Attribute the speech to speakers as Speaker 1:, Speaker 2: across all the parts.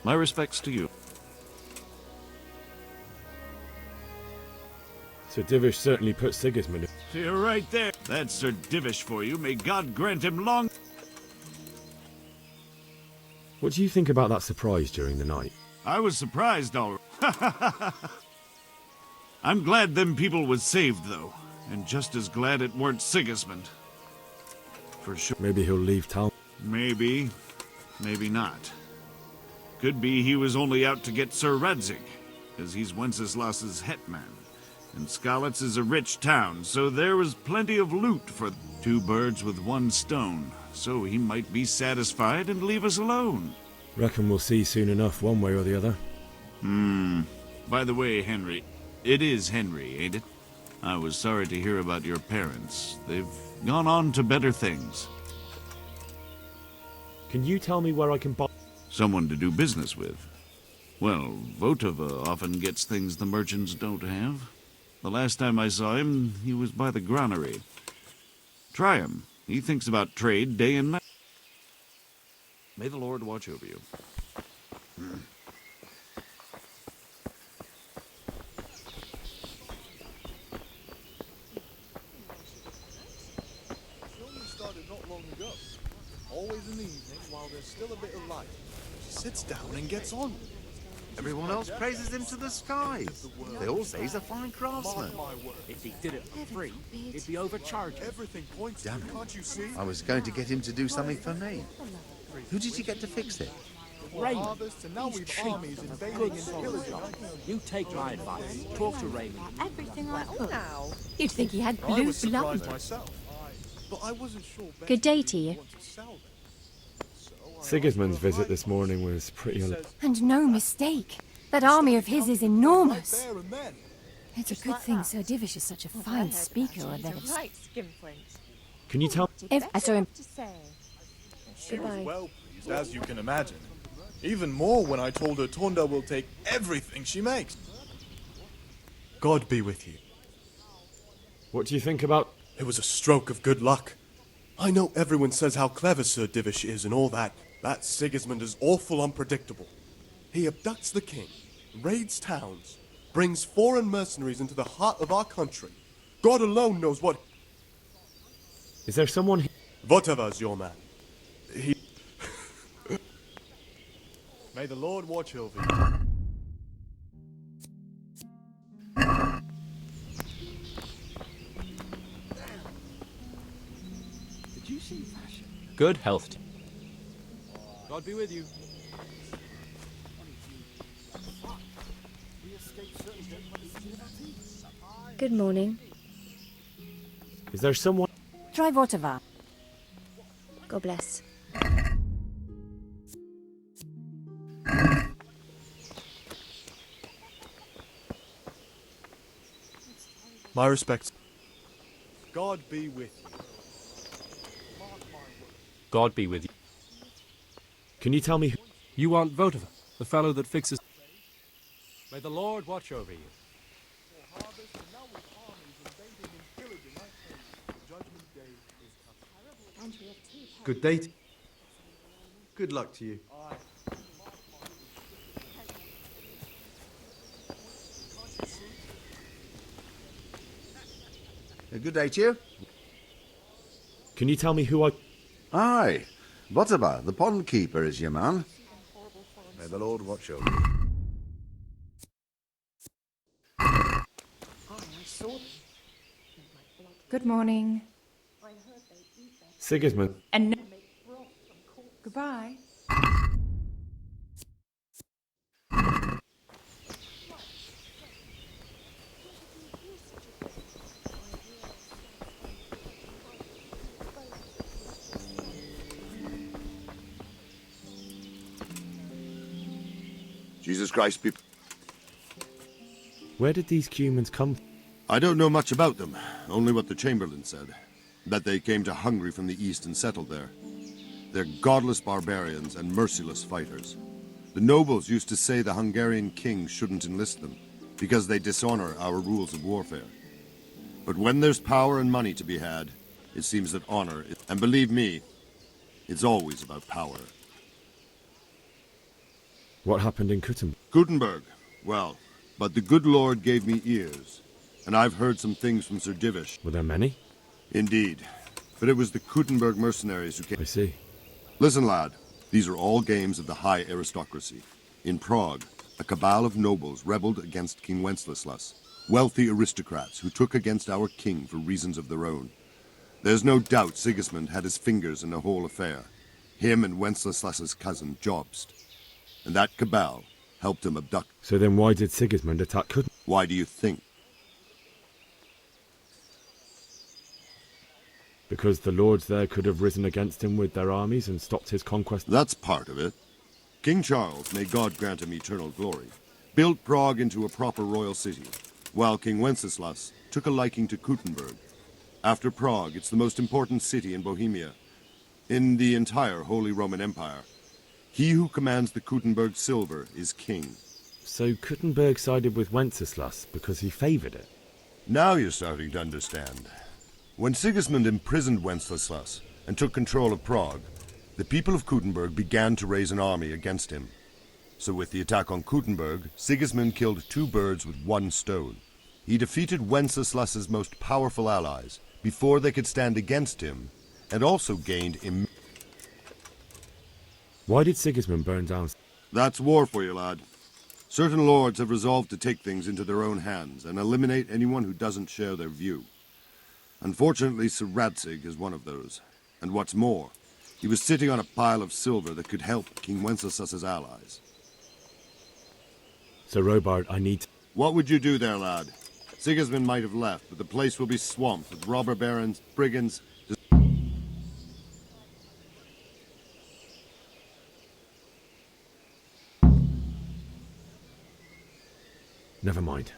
Speaker 1: My respects to you.
Speaker 2: Sir Divish certainly put Sigismund.
Speaker 1: You're right there. That's Sir Divish for you. May God grant him long...
Speaker 2: What do you think about that surprise during the night?
Speaker 1: I was surprised, all right. I'm glad them people was saved, though. And just as glad it weren't Sigismund. For sure.
Speaker 2: Maybe he'll leave town.
Speaker 1: Maybe. Maybe not. Could be he was only out to get Sir Radzig, as he's Wenceslas's hetman. And Skalitz is a rich town, so there was plenty of loot for 2 birds with 1 stone. So he might be satisfied and leave us alone.
Speaker 2: Reckon we'll see soon enough, one way or the other.
Speaker 1: By the way, Henry, it is Henry, ain't it? I was sorry to hear about your parents. They've gone on to better things.
Speaker 2: Can you tell me where I can buy...
Speaker 1: Someone to do business with. Well, Votava often gets things the merchants don't have. The last time I saw him, he was by the granary. Try him. He thinks about trade day and night. May the Lord watch over you.
Speaker 3: Started not long ago. Always in the evening while there's still a bit of light. She sits down and gets on.
Speaker 4: Everyone else praises him to the skies. They all say he's a fine craftsman.
Speaker 5: If he did it for free, he'd be overcharging.
Speaker 3: Everything points
Speaker 4: Damn
Speaker 3: to,
Speaker 4: it.
Speaker 3: can't you see?
Speaker 4: I was going to get him to do something for me. Who did you get to fix it?
Speaker 5: Raymond,
Speaker 3: Harvest, and now
Speaker 5: he's
Speaker 3: we've
Speaker 5: cheap
Speaker 3: armies
Speaker 5: and a
Speaker 3: invading
Speaker 5: good
Speaker 3: and
Speaker 5: soldier.
Speaker 3: pillaging.
Speaker 5: You take my advice. Talk to Raymond.
Speaker 6: Everything I could. You'd think he had
Speaker 3: I
Speaker 6: blue
Speaker 3: was surprised
Speaker 6: blood.
Speaker 3: myself, but I wasn't sure.
Speaker 6: Good day to you.
Speaker 2: Sigismund's visit this morning was pretty...
Speaker 6: And no mistake. That army of his is enormous.
Speaker 3: There and then.
Speaker 6: It's a good thing Sir Divish is such a fine speaker, or that it's...
Speaker 2: Can you tell...
Speaker 6: If I saw him...
Speaker 3: She was well pleased, as you can imagine. Even more when I told her Tonda will take everything she makes. God be with you.
Speaker 2: What do you think about...
Speaker 3: It was a stroke of good luck. I know everyone says how clever Sir Divish is and all that. That Sigismund is awful unpredictable. He abducts the king, raids towns, brings foreign mercenaries into the heart of our country. God alone knows what...
Speaker 2: Is there someone...
Speaker 3: Votava's your man. He... May the Lord watch over you.
Speaker 5: Did you see fashion? Good health. God be with you.
Speaker 6: Good morning.
Speaker 2: Is there someone...
Speaker 6: Try Votava. God bless.
Speaker 3: My respects. God be with you.
Speaker 5: God be with you.
Speaker 2: Can you tell me... who...
Speaker 5: You want Votava, the fellow that fixes... May the Lord watch over you.
Speaker 7: Good day. Good luck to you.
Speaker 4: A good day to you.
Speaker 2: Can you tell me who I...
Speaker 4: Aye. Votava, the pond keeper, is your man. May the Lord watch over you.
Speaker 8: Good morning.
Speaker 2: Sigismund.
Speaker 8: And no... Goodbye.
Speaker 9: Jesus Christ be...
Speaker 2: Where did these humans come from?
Speaker 9: I don't know much about them, only what the Chamberlain said. That they came to Hungary from the east and settled there. They're godless barbarians and merciless fighters. The nobles used to say the Hungarian king shouldn't enlist them, because they dishonor our rules of warfare. But when there's power and money to be had, it seems that honor is... And believe me, it's always about power.
Speaker 2: What happened in Kuttenberg?
Speaker 9: Gutenberg. Well, but the good Lord gave me ears, and I've heard some things from Sir Divish.
Speaker 2: Were there many?
Speaker 9: Indeed. But it was the Gutenberg mercenaries who came.
Speaker 2: I see.
Speaker 9: Listen, lad. These are all games of the high aristocracy. In Prague, a cabal of nobles rebelled against King Wenceslas, wealthy aristocrats who took against our king for reasons of their own. There's no doubt Sigismund had his fingers in the whole affair. Him and Wenceslas's cousin, Jobst. And that cabal helped him abduct.
Speaker 2: So then why did Sigismund attack Kuttenberg?
Speaker 9: Why do you think?
Speaker 2: Because the lords there could have risen against him with their armies and stopped his conquest?
Speaker 9: That's part of it. King Charles, may God grant him eternal glory, built Prague into a proper royal city, while King Wenceslas took a liking to Kuttenberg. After Prague, it's the most important city in Bohemia, in the entire Holy Roman Empire. He who commands the Kuttenberg silver is king.
Speaker 2: So Kuttenberg sided with Wenceslas because he favoured it?
Speaker 9: Now you're starting to understand. When Sigismund imprisoned Wenceslas and took control of Prague, the people of Kuttenberg began to raise an army against him. So with the attack on Kuttenberg, Sigismund killed 2 birds with 1 stone. He defeated Wenceslas's most powerful allies before they could stand against him, and also gained
Speaker 2: Why did Sigismund burn down?
Speaker 9: That's war for you, lad. Certain lords have resolved to take things into their own hands and eliminate anyone who doesn't share their view. Unfortunately, Sir Radzig is one of those. And what's more, he was sitting on a pile of silver that could help King Wenceslas's allies.
Speaker 2: Sir Robard, I need...
Speaker 9: What would you do there, lad? Sigismund might have left, but the place will be swamped with robber barons, brigands...
Speaker 2: Never mind.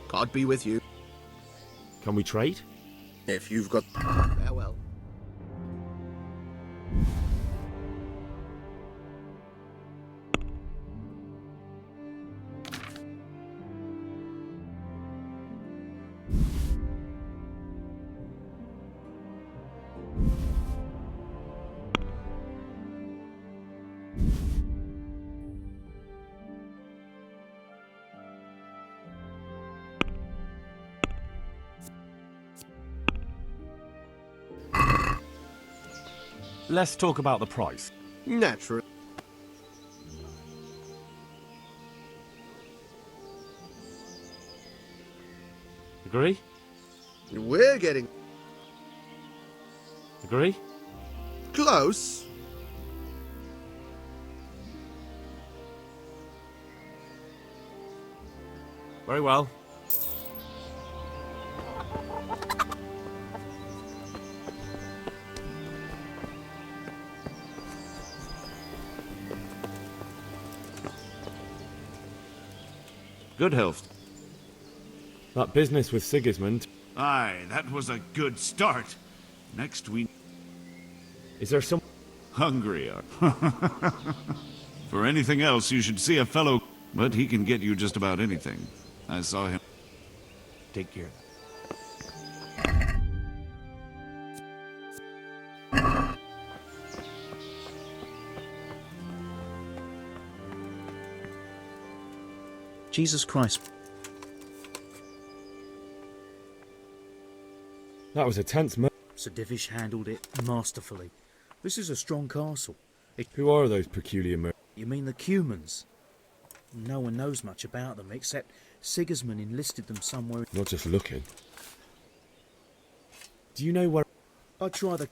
Speaker 10: God be with you.
Speaker 2: Can we trade?
Speaker 10: If you've got... Farewell.
Speaker 2: Let's talk about the price.
Speaker 10: Naturally.
Speaker 2: Agree?
Speaker 10: We're getting
Speaker 2: Agree?
Speaker 10: close.
Speaker 2: Very well.
Speaker 1: Good health.
Speaker 2: That business with Sigismund...
Speaker 1: Aye, that was a good start. Next we...
Speaker 2: Is there some...
Speaker 1: Hungry. For anything else, you should see a fellow... But he can get you just about anything. I saw him...
Speaker 2: Take care.
Speaker 11: Jesus Christ.
Speaker 2: That was a tense moment.
Speaker 11: Sir Divish handled it masterfully. This is a strong castle.
Speaker 2: Who are those peculiar
Speaker 11: You mean the Cumans? No one knows much about them, except Sigismund enlisted them somewhere.
Speaker 2: Not just looking. Do you know where...
Speaker 11: I'd try the...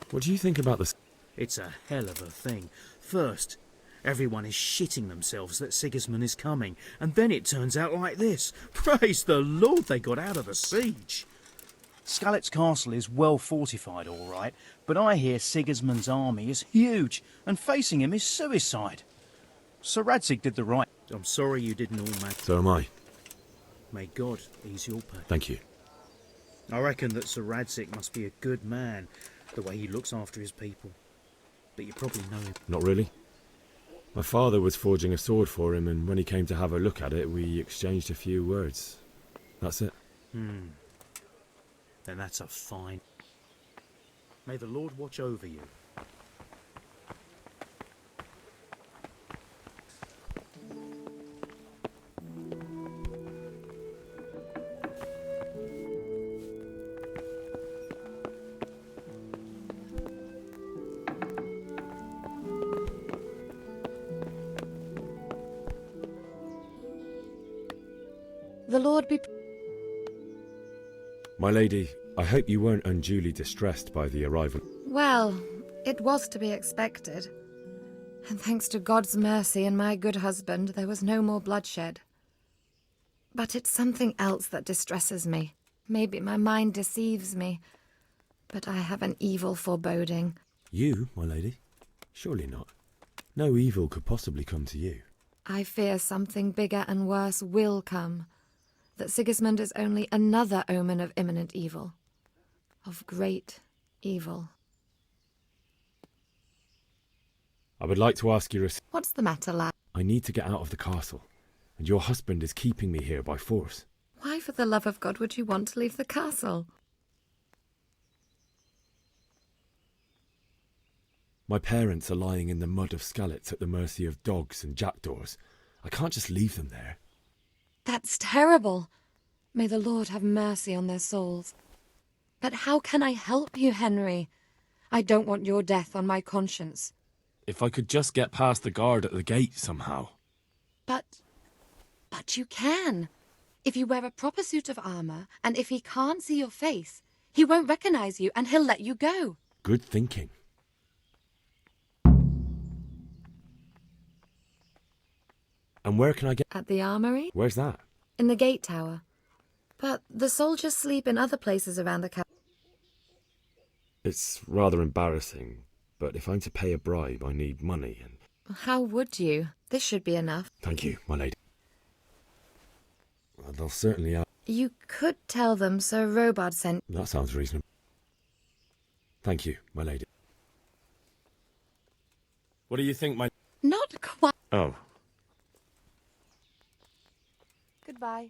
Speaker 2: What do you think about this?
Speaker 11: It's a hell of a thing. First, everyone is shitting themselves that Sigismund is coming, and then it turns out like this. Praise the Lord they got out of the siege. Skalitz Castle is well fortified, all right, but I hear Sigismund's army is huge, and facing him is suicide. Sir Radzig did the right. I'm sorry you didn't all manage.
Speaker 2: So am I.
Speaker 11: May God ease your pain.
Speaker 2: Thank you.
Speaker 11: I reckon that Sir Radzig must be a good man, the way he looks after his people. But you probably know him.
Speaker 2: Not really. My father was forging a sword for him, and when he came to have a look at it, we exchanged a few words. That's it.
Speaker 11: Then that's a fine... May the Lord watch over you.
Speaker 6: The Lord be...
Speaker 2: My lady, I hope you weren't unduly distressed by the arrival.
Speaker 6: Well, it was to be expected. And thanks to God's mercy and my good husband, there was no more bloodshed. But it's something else that distresses me. Maybe my mind deceives me, but I have an evil foreboding.
Speaker 2: You, my lady? Surely not. No evil could possibly come to you.
Speaker 6: I fear something bigger and worse will come. That Sigismund is only another omen of imminent evil. Of great evil.
Speaker 2: I would like to ask you a...
Speaker 6: What's the matter, lad?
Speaker 2: I need to get out of the castle, and your husband is keeping me here by force.
Speaker 6: Why, for the love of God, would you want to leave the castle?
Speaker 2: My parents are lying in the mud of Skalitz at the mercy of dogs and jackdaws. I can't just leave them there.
Speaker 6: That's terrible. May the Lord have mercy on their souls. But how can I help you, Henry? I don't want your death on my conscience.
Speaker 5: If I could just get past the guard at the gate somehow.
Speaker 6: But you can. If you wear a proper suit of armor, and if he can't see your face, he won't recognize you and he'll let you go.
Speaker 2: Good thinking. And where can I get...
Speaker 6: At the armory?
Speaker 2: Where's that?
Speaker 6: In the gate tower. But the soldiers sleep in other places around the castle.
Speaker 2: It's rather embarrassing, but if I'm to pay a bribe, I need money and...
Speaker 6: How would you? This should be enough.
Speaker 2: Thank you, my lady. Well, they'll certainly...
Speaker 6: You could tell them Sir Robard sent...
Speaker 2: That sounds reasonable. Thank you, my lady. What do you think, my...
Speaker 6: Not quite...
Speaker 2: Oh.
Speaker 6: Goodbye.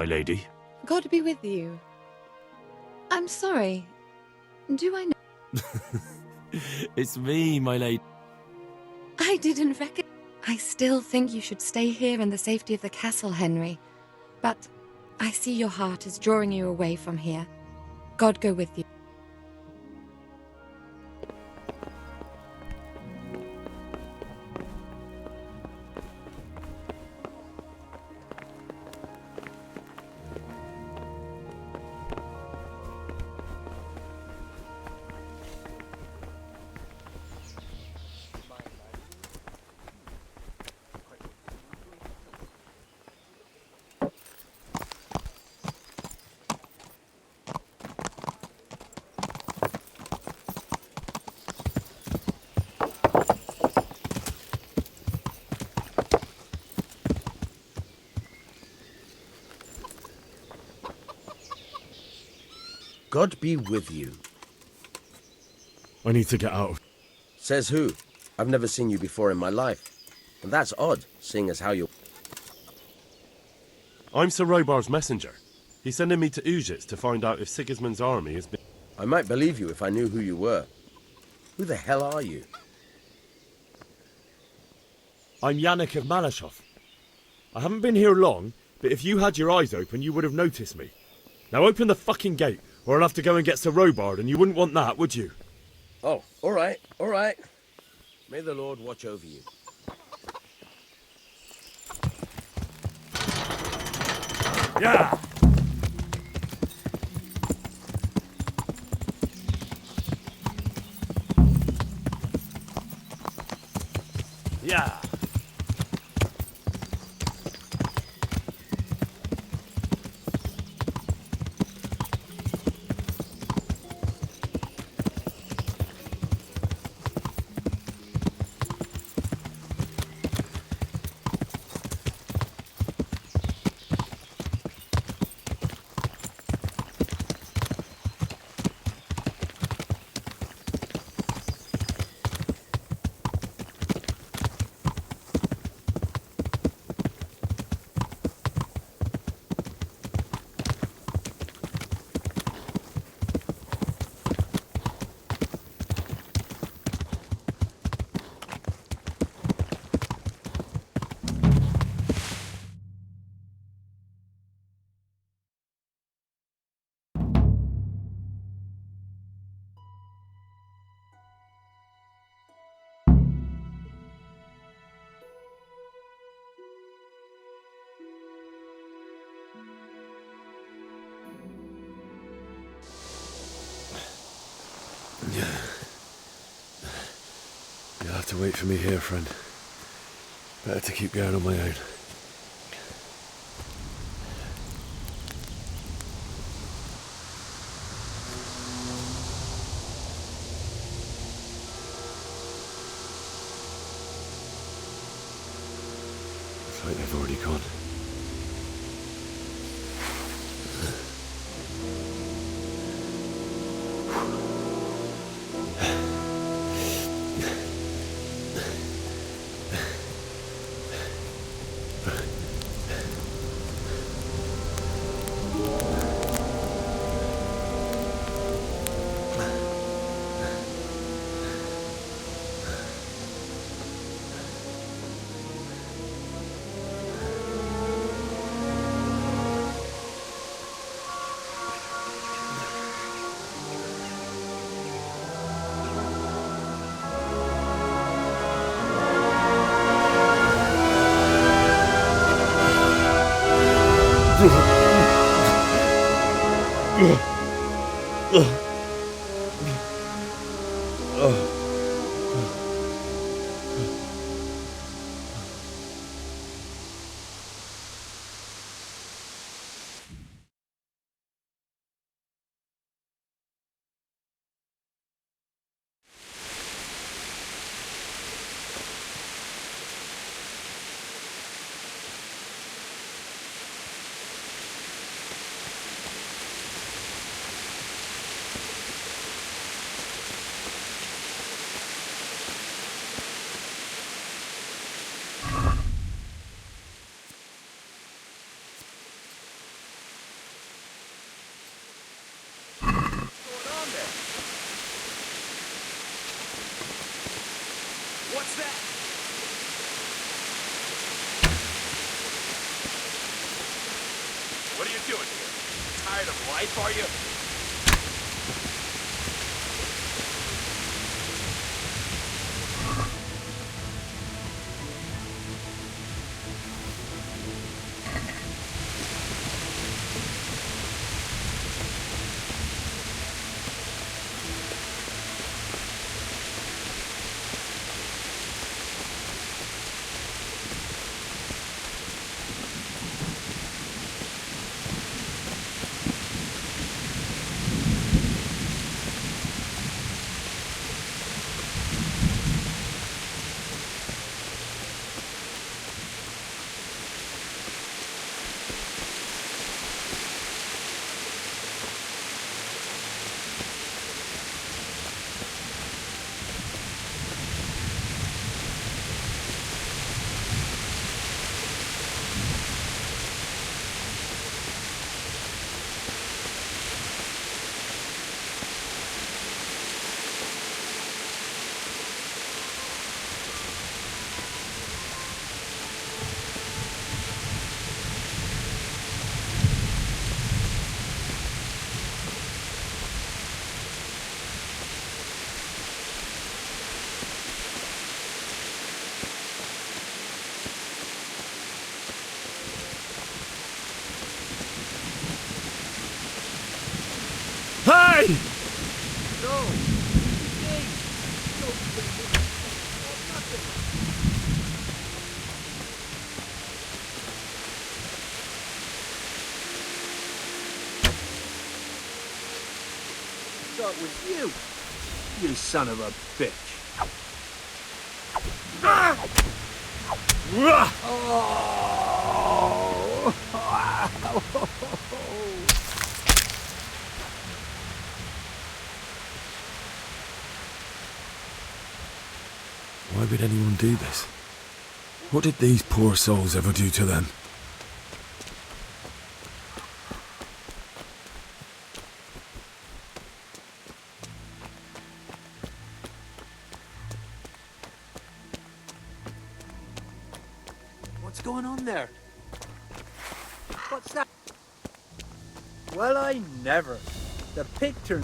Speaker 2: my lady.
Speaker 6: God be with you. I'm sorry. Do I know?
Speaker 2: It's me, my lady.
Speaker 6: I didn't recognize. I still think you should stay here in the safety of the castle, Henry. But I see your heart is drawing you away from here. God go with you.
Speaker 12: God be with you.
Speaker 2: I need to get out.
Speaker 12: Says who? I've never seen you before in my life. And that's odd, seeing as how you're...
Speaker 13: I'm Sir Robar's messenger. He's sending me to Ujits to find out if Sigismund's army has been...
Speaker 12: I might believe you if I knew who you were. Who the hell are you?
Speaker 2: I'm Yannick of Malashov. I haven't been here long, but if you had your eyes open, you would have noticed me. Now open the fucking gate, or I'll have to go and get Sir Robard, and you wouldn't want that, would you?
Speaker 12: Oh, all right, all right. May the Lord watch over you.
Speaker 2: Yeah! Yeah! You'll have to wait for me here, friend. Better to keep going on my own. Looks like they've already gone.
Speaker 14: What's that? What are you doing here? Tired of life, are you?
Speaker 2: Hey!
Speaker 14: No! Hey!
Speaker 10: Start with you, you son of a bitch.
Speaker 2: Why would anyone do this? What did these poor souls ever do to them?
Speaker 10: What's going on there? What's that? Well, I never. The picture.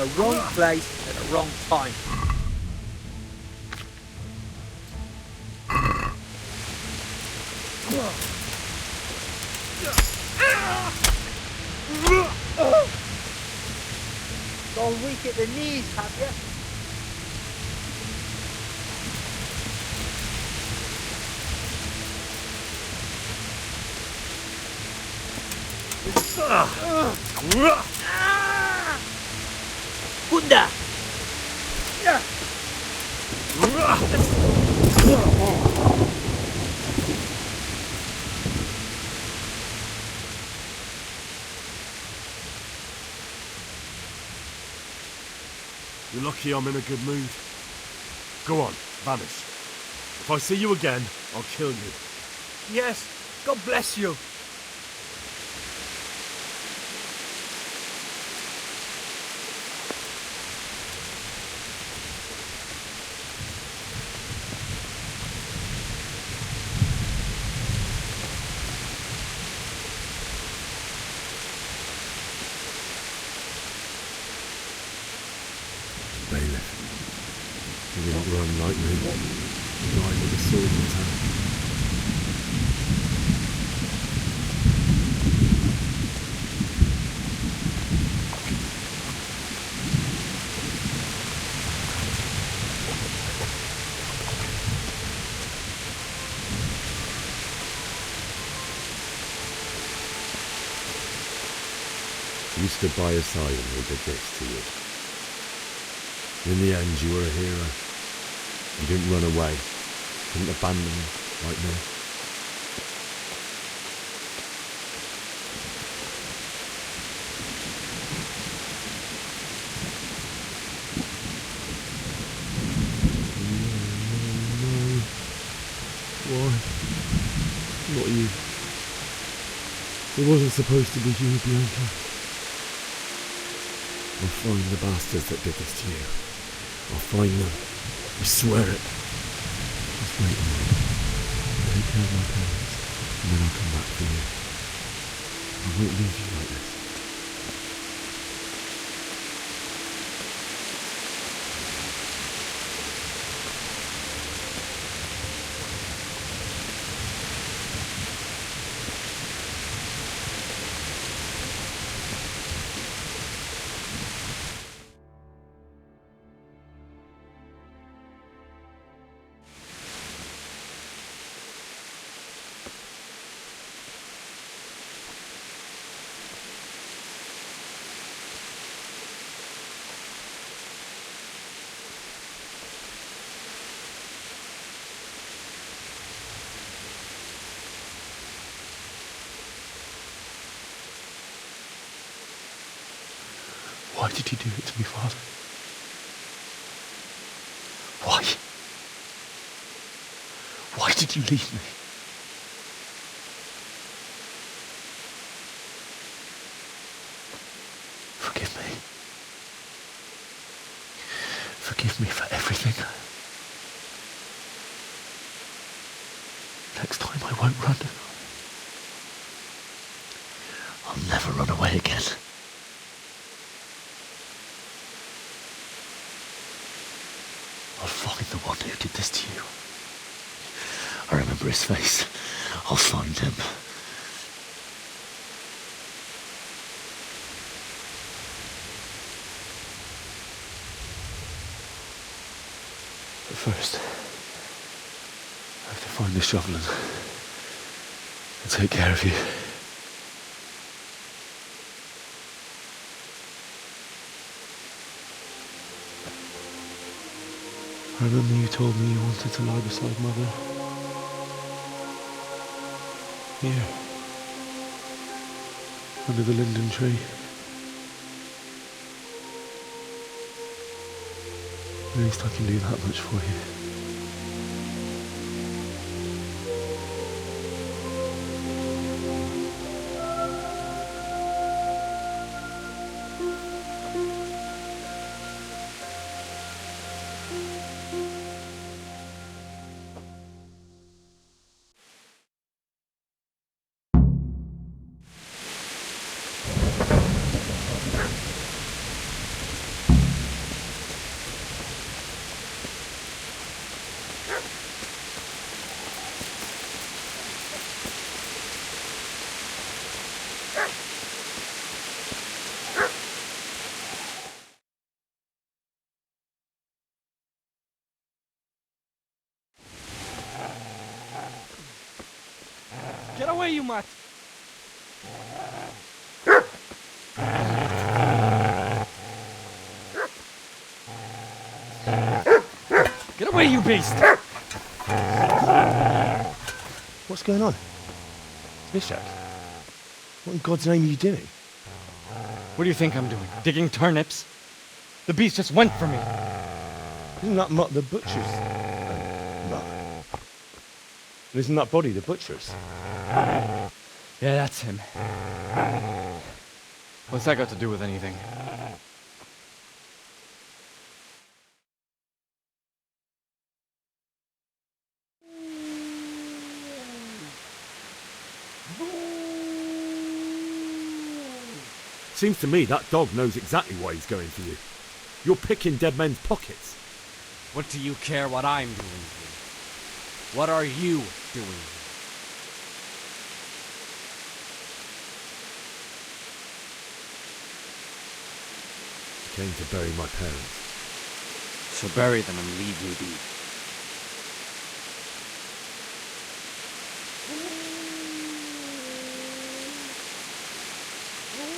Speaker 10: the wrong place at the wrong time. Gone weak at the knees, have you? Bunda!
Speaker 13: You're lucky I'm in a good mood. Go on, vanish. If I see you again, I'll kill you.
Speaker 10: Yes, God bless you.
Speaker 2: Bailiff, you didn't run like me. You died with a sword in his hand. You stood by his side and he did this to you. In the end, you were a hero. You didn't run away. Didn't abandon me like me. No. Why? Not you. It wasn't supposed to be you, Bianca. I'll find the bastards that did this to you. I'll find them. I swear it. Just wait a minute. Take care of my parents, and then I'll come back for you. I won't leave you like this.
Speaker 15: Why did you do it to me, Father? Why? Why did you leave me? Forgive me. Forgive me for everything. Next time I won't run. I'll never run away again. I'll find the one who did this to you. I remember his face. I'll find him. But first, I have to find the shovel and take care of you. I remember you told me you wanted to lie beside Mother. Here. Under the linden tree. At least I can do that much for you.
Speaker 14: Get away, you mutt! Get away, you beast!
Speaker 13: What's going on? Bishop? What in God's name are you doing?
Speaker 14: What do you think I'm doing? Digging turnips? The beast just went for me.
Speaker 13: Isn't that Mutt the butcher's? Mutt. And isn't that body the butcher's?
Speaker 14: Yeah, that's him. What's that got to do with anything?
Speaker 2: Seems to me that dog knows exactly why he's going for you. You're picking dead men's pockets.
Speaker 14: What do you care what I'm doing here? What are you doing here?
Speaker 2: Came to bury my parents.
Speaker 14: So bury them and leave me be.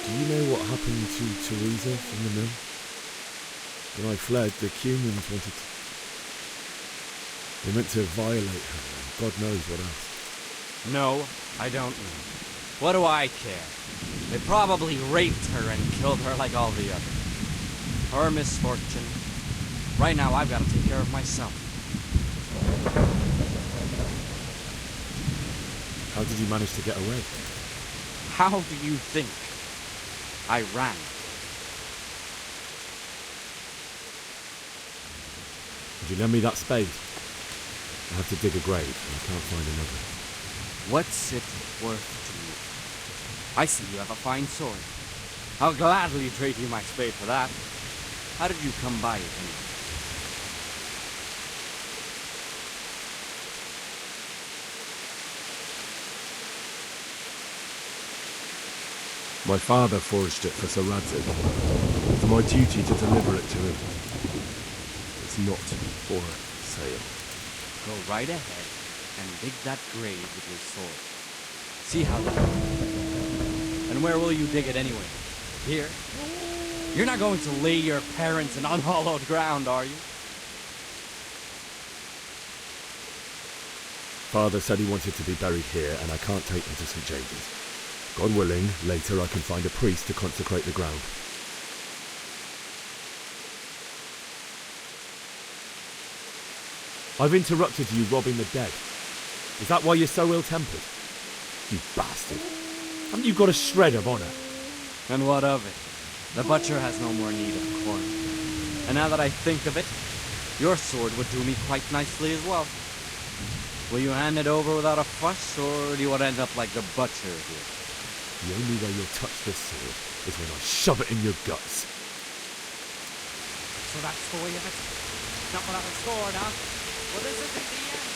Speaker 2: Do you know what happened to Teresa from the mill? When I fled, the Cumans wanted to... They meant to violate her, and God knows what else.
Speaker 14: No, I don't know. What do I care? They probably raped her and killed her like all the others. Her misfortune. Right now, I've got to take care of myself.
Speaker 2: How did you manage to get away?
Speaker 14: How do you think? I ran.
Speaker 2: Would you lend me that spade? I have to dig a grave, and I can't find another.
Speaker 14: What's it worth to you? I see you have a fine sword. I'll gladly trade you my spade for that. How did you come by it anyway?
Speaker 13: My father forged it for Sir Radzig. It's my duty to deliver it to him. It's not for sale.
Speaker 14: Go right ahead and dig that grave with your sword. See how that goes. And where will you dig it anyway? Here? You're not going to lay your parents in unhallowed ground, are you?
Speaker 2: Father said he wanted to be buried here, and I can't take them to St. James's. God willing, later I can find a priest to consecrate the ground. I've interrupted you robbing the dead. Is that why you're so ill-tempered? You bastard. Haven't you got a shred of honour?
Speaker 14: And what of it? The butcher has no more need of corn. And now that I think of it, your sword would do me quite nicely as well. Will you hand it over without a fuss, or do you want to end up like the butcher here?
Speaker 2: The only way you'll touch this sword is when I shove it in your guts.
Speaker 14: So that's the way of it? Not without a sword, huh? Well, this isn't the end.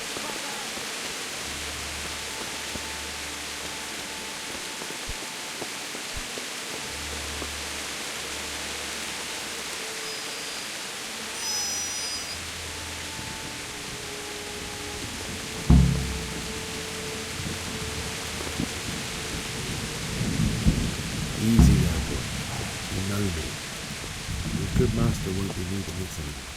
Speaker 2: Easy there, boy. You know me. Your good master won't be needing this anymore.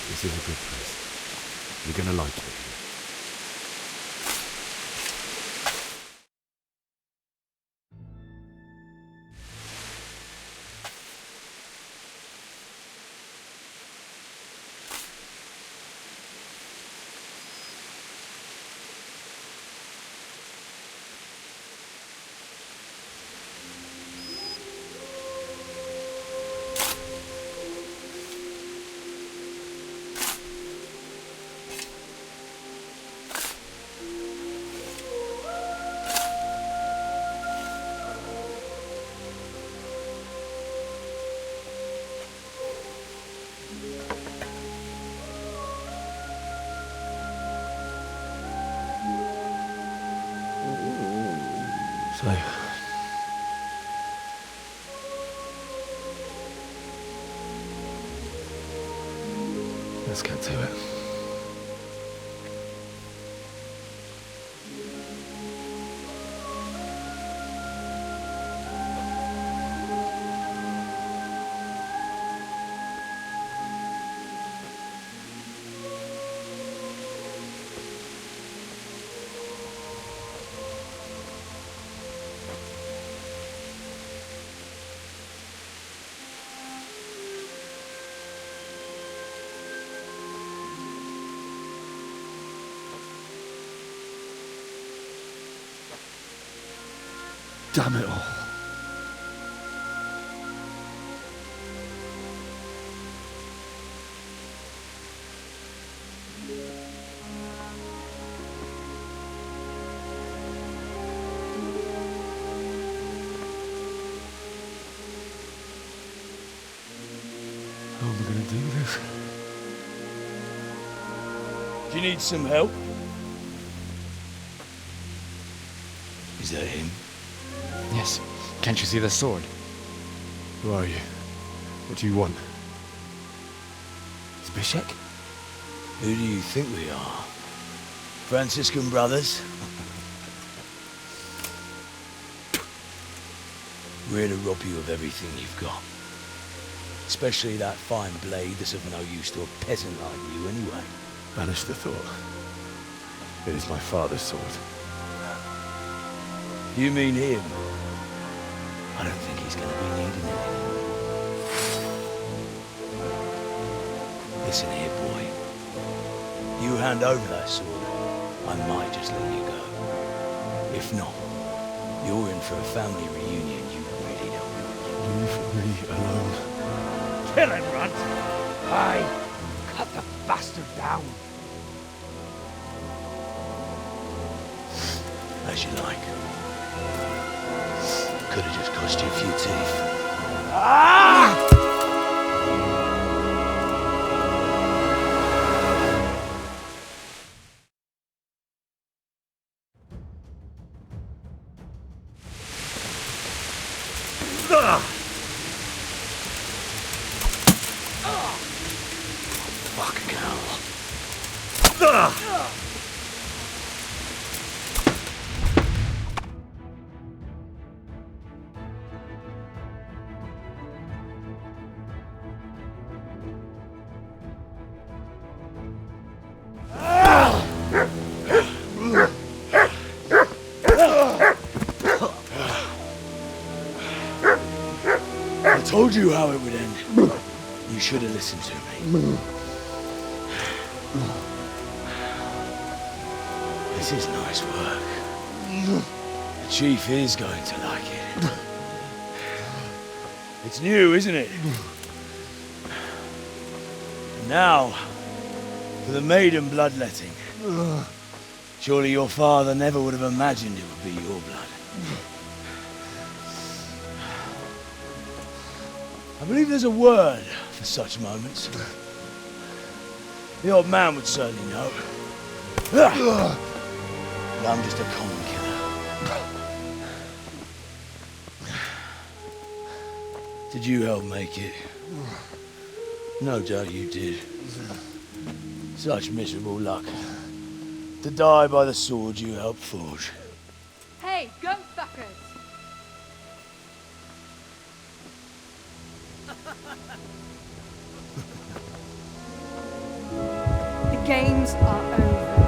Speaker 2: This is a good place. You're gonna like it.
Speaker 15: So, let's get to it. Damn it all. How am I going to do this?
Speaker 16: Do you need some help? Is that him?
Speaker 17: Yes. Can't you see the sword?
Speaker 15: Who are you? What do you want?
Speaker 17: Zbyszek?
Speaker 16: Who do you think we are? Franciscan brothers? We're here to rob you of everything you've got. Especially that fine blade that's of no use to a peasant like you anyway.
Speaker 15: Banish the thought. It is my father's sword.
Speaker 16: You mean him? I don't think he's going to be needing it. Listen here, boy. You hand over that sword, I might just let you go. If not, you're in for a family reunion you really don't want.
Speaker 15: Leave me alone.
Speaker 10: Kill him, Runt! Aye, cut the bastard down.
Speaker 16: As you like. Could have just cost you a few teeth.
Speaker 10: Ah!
Speaker 16: Fucking hell. I told you how it would end. You should have listened to me. This is nice work. The chief is going to like it. It's new, isn't it? And now, for the maiden bloodletting. Surely your father never would have imagined it would be your blood. I believe there's a word for such moments. The old man would certainly know. But I'm just a common killer. Did you help make it? No doubt you did. Such miserable luck. To die by the sword you helped forge.
Speaker 8: Hey, goat fuckers! The games are over.